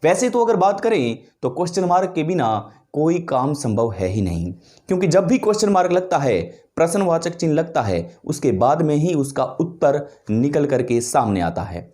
वैसे तो अगर बात करें तो क्वेश्चन मार्क के बिना कोई काम संभव है ही नहीं, क्योंकि जब भी क्वेश्चन मार्क लगता है, प्रश्नवाचक चिन्ह लगता है, उसके बाद में ही उसका उत्तर निकल करके सामने आता है।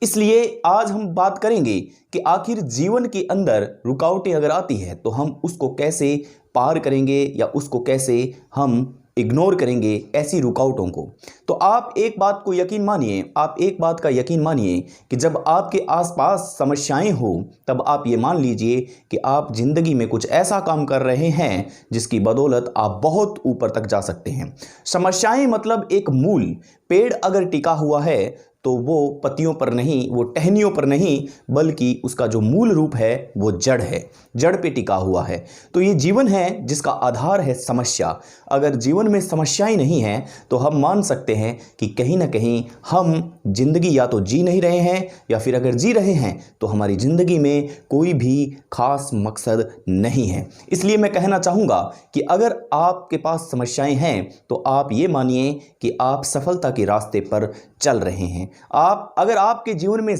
इसलिए आज हम बात करेंगे कि आखिर जीवन के अंदर रुकावटें अगर आती है तो हम उसको कैसे पार करेंगे या उसको कैसे हम इग्नोर करेंगे ऐसी रुकावटों को। तो आप एक बात को यकीन मानिए, आप एक बात का यकीन मानिए कि जब आपके आसपास समस्याएं हो तब आप ये मान लीजिए कि आप जिंदगी में कुछ ऐसा काम कर रहे हैं जिसकी बदौलत आप बहुत ऊपर तक जा सकते हैं। समस्याएं मतलब एक मूल पेड़ अगर टिका हुआ है तो वो पत्तियों पर नहीं, वो टहनियों पर नहीं, बल्कि उसका जो मूल रूप है वो जड़ है, जड़ पे टिका हुआ है। तो ये जीवन है जिसका आधार है समस्या। अगर जीवन में समस्याएं नहीं हैं तो हम मान सकते हैं कि कहीं ना कहीं हम जिंदगी या तो जी नहीं रहे हैं, या फिर अगर जी रहे हैं तो हमारी जिंदगी में कोई भी खास मकसद नहीं है। इसलिए मैं कहना चाहूँगा कि अगर आपके पास समस्याएं हैं तो आप ये मानिए कि आप सफलता के रास्ते पर चल रहे हैं। आप अगर आपके जीवन में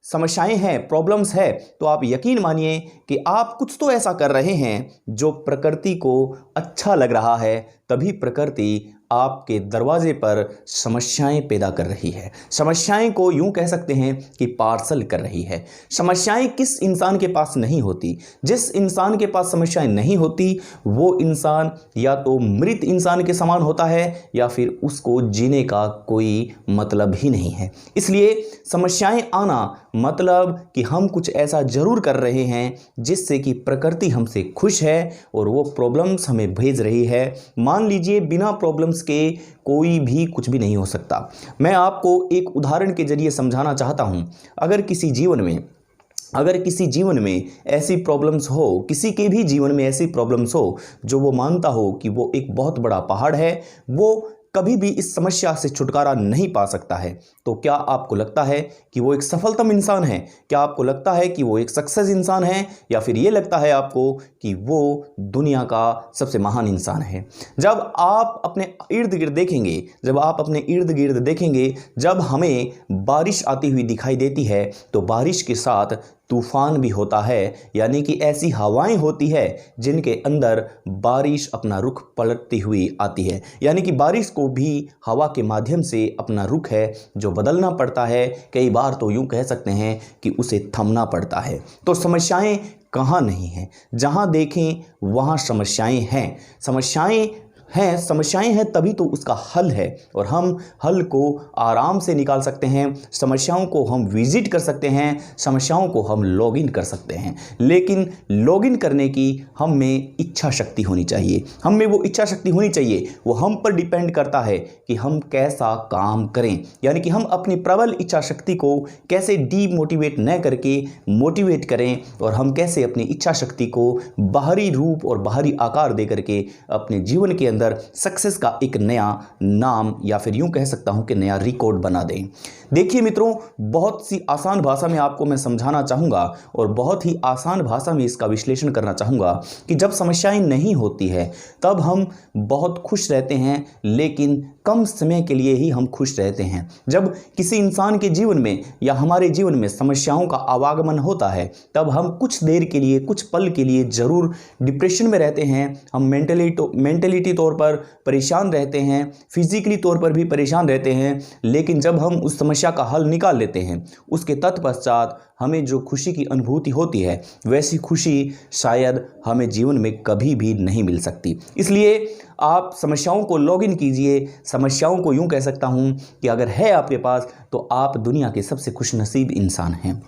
समस्याएं हैं, प्रॉब्लम्स है, तो आप यकीन मानिए कि आप कुछ तो ऐसा कर रहे हैं जो प्रकृति को अच्छा लग रहा है, तभी प्रकृति आपके दरवाजे पर समस्याएं पैदा कर रही है। समस्याएं को यूं कह सकते हैं कि पार्सल कर रही है। समस्याएं किस इंसान के पास नहीं होती? जिस इंसान के पास समस्याएं नहीं होती वो इंसान या तो मृत इंसान के समान होता है या फिर उसको जीने का कोई मतलब ही नहीं है। इसलिए समस्याएं आना मतलब कि हम कुछ ऐसा जरूर कर रहे हैं जिससे कि प्रकृति हमसे खुश है और वो प्रॉब्लम्स हमें भेज रही है। मान लीजिए बिना प्रॉब्लम्स के कोई भी कुछ भी नहीं हो सकता। मैं आपको एक उदाहरण के जरिए समझाना चाहता हूं। अगर किसी जीवन में ऐसी प्रॉब्लम्स हो, किसी के भी जीवन में ऐसी प्रॉब्लम्स हो जो वो मानता हो कि वो एक बहुत बड़ा पहाड़ है, वो कभी भी इस समस्या से छुटकारा नहीं पा सकता है, तो क्या आपको लगता है कि वो एक सफलतम इंसान है? क्या आपको लगता है कि वो एक सक्सेस इंसान है, या फिर ये लगता है आपको कि वो दुनिया का सबसे महान इंसान है? जब आप अपने इर्द गिर्द देखेंगे, जब हमें बारिश आती हुई दिखाई देती है तो बारिश के साथ तूफान भी होता है, यानी कि ऐसी हवाएं होती है जिनके अंदर बारिश अपना रुख पलटती हुई आती है, यानी कि बारिश को भी हवा के माध्यम से अपना रुख है जो बदलना पड़ता है। कई बार तो यूं कह सकते हैं कि उसे थमना पड़ता है। तो समस्याएं कहाँ नहीं हैं? जहां देखें वहां समस्याएं हैं तभी तो उसका हल है, और हम हल को आराम से निकाल सकते हैं। समस्याओं को हम विजिट कर सकते हैं, समस्याओं को हम लॉगिन कर सकते हैं, लेकिन लॉगिन करने की हम में इच्छा शक्ति होनी चाहिए। हम में वो इच्छा शक्ति होनी चाहिए, वो हम पर डिपेंड करता है कि हम कैसा काम करें, यानी कि हम अपनी प्रबल इच्छा शक्ति को कैसे डीमोटिवेट न करके मोटिवेट करें, और हम कैसे अपनी इच्छा शक्ति को बाहरी रूप और बाहरी आकार दे करके अपने जीवन के सक्सेस का एक नया नाम या फिर यूं कह सकता हूं कि नया रिकॉर्ड बना दें। देखिए मित्रों, बहुत सी आसान भाषा में आपको मैं समझाना चाहूंगा और बहुत ही आसान भाषा में इसका विश्लेषण करना चाहूंगा कि जब समस्याएं नहीं होती है तब हम बहुत खुश रहते हैं, लेकिन कम समय के लिए ही हम खुश रहते हैं। जब किसी इंसान के जीवन में या हमारे जीवन में समस्याओं का आवागमन होता है तब हम कुछ देर के लिए, कुछ पल के लिए जरूर डिप्रेशन में रहते हैं। हम मेंटलिटी तौर पर परेशान रहते हैं, फिजिकली तौर पर भी परेशान रहते हैं, लेकिन जब हम उस समस्या का हल निकाल लेते हैं उसके तत्पश्चात हमें जो खुशी की अनुभूति होती है वैसी खुशी शायद हमें जीवन में कभी भी नहीं मिल सकती। इसलिए आप समस्याओं को लॉगिन कीजिए। समस्याओं को यूं कह सकता हूं कि अगर है आपके पास तो आप दुनिया के सबसे खुशनसीब इंसान हैं,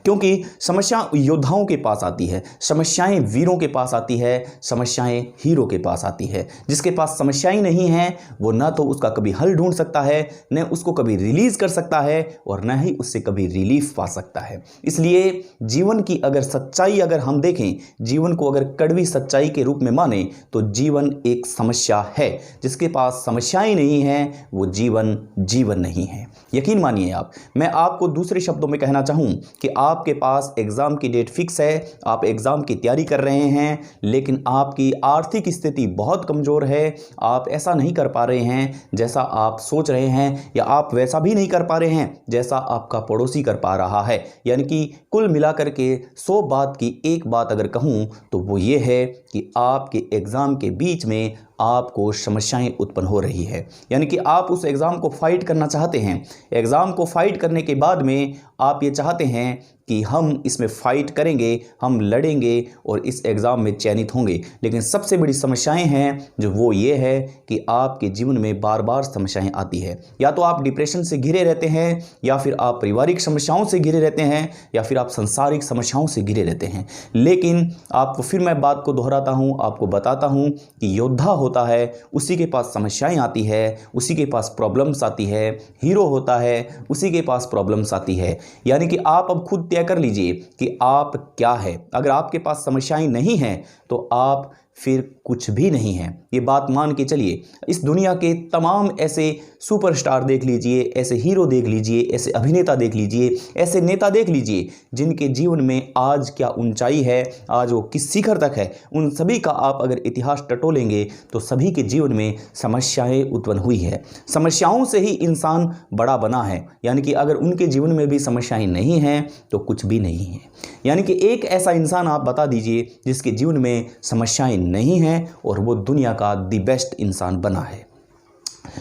क्योंकि समस्या योद्धाओं के पास आती है, समस्याएं वीरों के पास आती है, समस्याएं हीरो के पास आती है। जिसके पास समस्याएं नहीं हैं वो ना तो उसका कभी हल ढूंढ सकता है, न उसको कभी रिलीज कर सकता है, और न ही उससे कभी रिलीफ पा सकता है। इसलिए जीवन की अगर सच्चाई अगर हम देखें, जीवन को अगर कड़वी सच्चाई के रूप में माने तो जीवन एक समस्या है। जिसके पास समस्याएं नहीं हैं वो जीवन नहीं है। यकीन मानिए आप, मैं आपको दूसरे शब्दों में कहना चाहूं कि आप आपके पास एग्ज़ाम की डेट फिक्स है, आप एग्ज़ाम की तैयारी कर रहे हैं, लेकिन आपकी आर्थिक स्थिति बहुत कमज़ोर है, आप ऐसा नहीं कर पा रहे हैं जैसा आप सोच रहे हैं, या आप वैसा भी नहीं कर पा रहे हैं जैसा आपका पड़ोसी कर पा रहा है। यानी कि कुल मिलाकर के 100 बात की एक बात अगर कहूँ तो वो ये है कि आपके एग्ज़ाम के बीच में आपको समस्याएं उत्पन्न हो रही है। यानी कि आप उस एग्ज़ाम को फाइट करना चाहते हैं, एग्ज़ाम को फाइट करने के बाद में आप ये चाहते हैं कि हम इसमें फ़ाइट करेंगे, हम लड़ेंगे और इस एग्ज़ाम में चयनित होंगे, लेकिन सबसे बड़ी समस्याएं हैं जो वो ये है कि आपके जीवन में बार बार समस्याएं आती है। या तो आप डिप्रेशन से घिरे रहते हैं, या फिर आप पारिवारिक समस्याओं से घिरे रहते हैं, या फिर आप सांसारिक समस्याओं से घिरे रहते हैं। लेकिन आपको फिर मैं बात को दोहराता हूँ, आपको बताता हूँ कि योद्धा होता है उसी के पास समस्याएं आती है, उसी के पास प्रॉब्लम्स आती है। हीरो होता है उसी के पास प्रॉब्लम्स आती है। यानी कि आप अब खुद तय कर लीजिए कि आप क्या है। अगर आपके पास समस्याएं नहीं हैं तो आप फिर कुछ भी नहीं है। ये बात मान के चलिए। इस दुनिया के तमाम ऐसे सुपरस्टार देख लीजिए, ऐसे हीरो देख लीजिए, ऐसे अभिनेता देख लीजिए, ऐसे नेता देख लीजिए जिनके जीवन में आज क्या ऊंचाई है, आज वो किस शिखर तक है, उन सभी का आप अगर इतिहास टटोलेंगे तो सभी के जीवन में समस्याएं उत्पन्न हुई है। समस्याओं से ही इंसान बड़ा बना है। यानी कि अगर उनके जीवन में भी समस्याएं नहीं हैं तो कुछ भी नहीं है। यानी कि एक ऐसा इंसान आप बता दीजिए जिसके जीवन में समस्याएं नहीं हैं और वो दुनिया का दी बेस्ट इंसान बना है।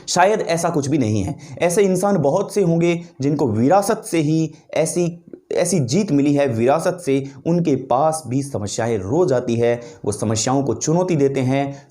शायद ऐसा कुछ भी नहीं है। ऐसे इंसान बहुत से होंगे जिनको विरासत से ही ऐसी जीत मिली है, विरासत से उनके पास भी समस्याएं रोज आती है, वो समस्याओं को चुनौती देते हैं।